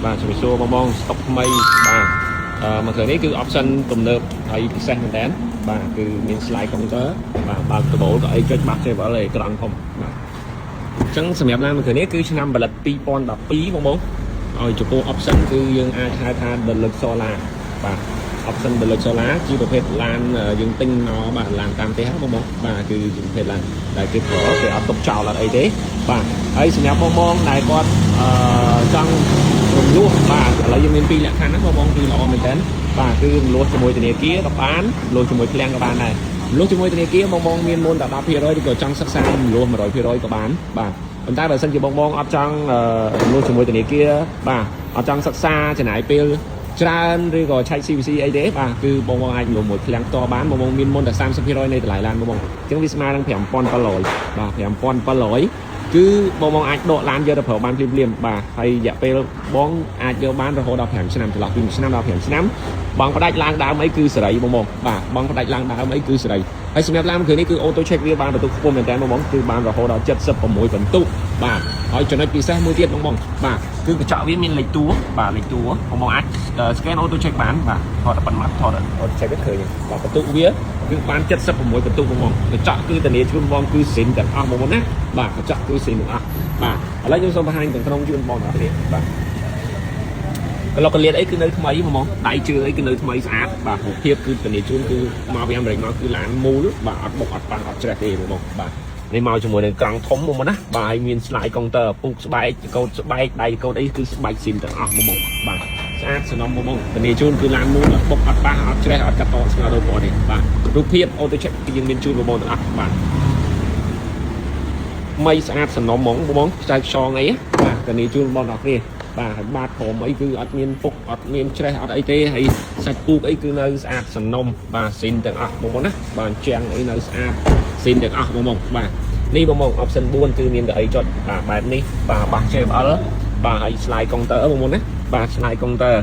បាទជំរាបសួរបង stock ថ្មីបាទមកគ្រឿងនេះគឺ option ទំនើបហើយពិសេសមែនតើបាទគឺមាន slide counter បាទបើកដបូលក៏អីចុចបាក់ travel អេក្រង់ធំបាទអញ្ចឹងសម្រាប់ឡានមួយគ្រឿងនេះគឺឆ្នាំផលិត2012បងឲ្យចំពោះ option គឺយើងអាចហៅថា Deluxe Solar បាទ option Deluxe Solar ជាប្រភេទឡានយើងទិញមកបាទឡានតាមផ្ទះបងបាទគឺជាប្រភេទឡានដែលគេប្រើគេអត់ទុកចោលអត់អីទេបាទហើយសម្រាប់បងដែលគាត់ចង់រំលោះបាទឥឡូវយើងមានពីរលក្ខខណ្ឌណាបងគឺល្អមែនតើបាទគឺរំលោះជាមួយធនាគារក៏បានរំលោះជាមួយឃ្លាំងក៏បានដែររំលោះជាមួយធនាគារបងមានមុនតែ 10% ឬក៏ចង់សិក្សារំលោះ 100% ក៏បានបាទប៉ុន្តែបើសិនជាបងអត់ចង់រំលោះជាមួយធនាគារបាទអត់ចង់សិក្សាចំណាយពេលច្រើនឬក៏ឆែក CVC អីទេបាទគឺបងអាចលុបមួយឃ្លាំងតបានបងមានមុនតែ 30% នៃតម្លៃឡានបងអញ្ចឹងវាស្មើនឹង 5700 បាទ 5700 គឺបងអាចដកឡានយកទៅប្រើបានភ្លាមៗបាទហើយរយៈពេលបងអាចយកបានរហូតដល់5ឆ្នាំចន្លោះពី1ឆ្នាំដល់5ឆ្នាំបងផ្ដាច់ឡើងដើមអីគឺសេរីបងបាទបងផ្ដាច់ឡើងដើមអីគឺសេរីហើយសម្រាប់ឡានគ្រឿងនេះគឺ auto check វាបានបន្ទុកខ្ពស់មែនតើបងគឺបានរហូតដល់76បន្ទុកបាទហើយចំណុចពិសេសមួយទៀតបងបាទគឺកញ្ចក់វាមានលេខតួបាទលេខតួបងអាច scan auto check បានបាទថតប៉ុន្មានថត auto check ឃើញបាទបន្ទុកវាគឺបាន76បន្ទុកបងកញ្ចក់គឺធានាជូនបងគឺសិនទាំងអស់បងណាបាទកញ្ចក់គឺសិនទាំងអស់បាទឥឡូវខ្ញុំសូមបង្ហាញទាំងក្នុងជូនបងដល់នេះបាទកន្លកលៀតអីគឺនៅថ្មីបងដៃជើងអីគឺនៅថ្មីស្អាតបាទរូបភាពគឺធានាជូនគឺមកពីអាមេរិកមកគឺឡានមូលបាទអត់បុកអត់ប៉ះអត់ច្រេះទេបងបាទនេះមកជាមួយនឹងក្រង់ធំបងណាបាទហើយមាន slide counter ពុកស្បែកកោតស្បែកដៃកោតអីគឺស្បែកស៊ីនទាំងអស់បងបាទស្អាតសំណុំបងធានាជូនគឺឡានមូលអត់បុកអត់ប៉ះអត់ច្រេះអត់កាត់តស្ងើដូចបងនេះបាទរូបភាព auto check គឺយើងមានជូនបងទាំងអស់បាទមិនស្អាតសំណុំបងខ្ចៅខ្យងអីបាទធានាជូនបងដល់គ្នាបាទហើយបាតព្រមអីគឺអត់មានពុកអត់មានច្រេះអត់អីទេហើយសាច់ពូកអីគឺនៅស្អាតសំណុំបាទស៊ីនទាំងអស់បងណាបាទជាងអីនៅស្អាតស៊ីនទាំងអស់បងបាទនេះបង option 4គឺមានកៅអីចុចបាទបែបនេះបាទបាស JBL បាទហើយ slide counter បងណាបាទ slide counter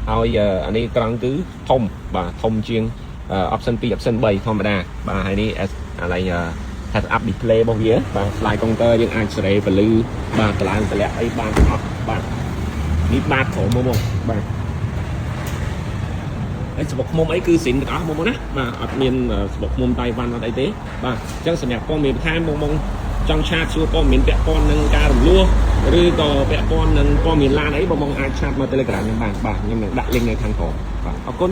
ហើយអានេះត្រង់គឺធំបាទធំជាង option 2 option 3ធម្មតាបាទហើយនេះអាឡៃhead up display របស់វាបាទ slide counter យើងអាចសេរីពលឺបាទតម្លើងតម្លាក់អីបានអស់បាទនេះបាតក្រមបងបាទហើយស្បុកឃុំអីគឺសិនទាំងអស់បងណាបាទអត់មានស្បុកឃុំតៃវ៉ាន់អត់អីទេបាទអញ្ចឹងសម្រាប់ព័ត៌មានបន្ថែមបងចង់ឆាតសួរព័ត៌មានពាក់ព័ន្ធនឹងការរំលោះឬក៏ពាក់ព័ន្ធនឹងព័ត៌មានឡានអីបងអាចឆាតមក Telegram ខ្ញុំបានបាទខ្ញុំនឹងដាក់ link នៅខាងក្រោមបាទអរគុណ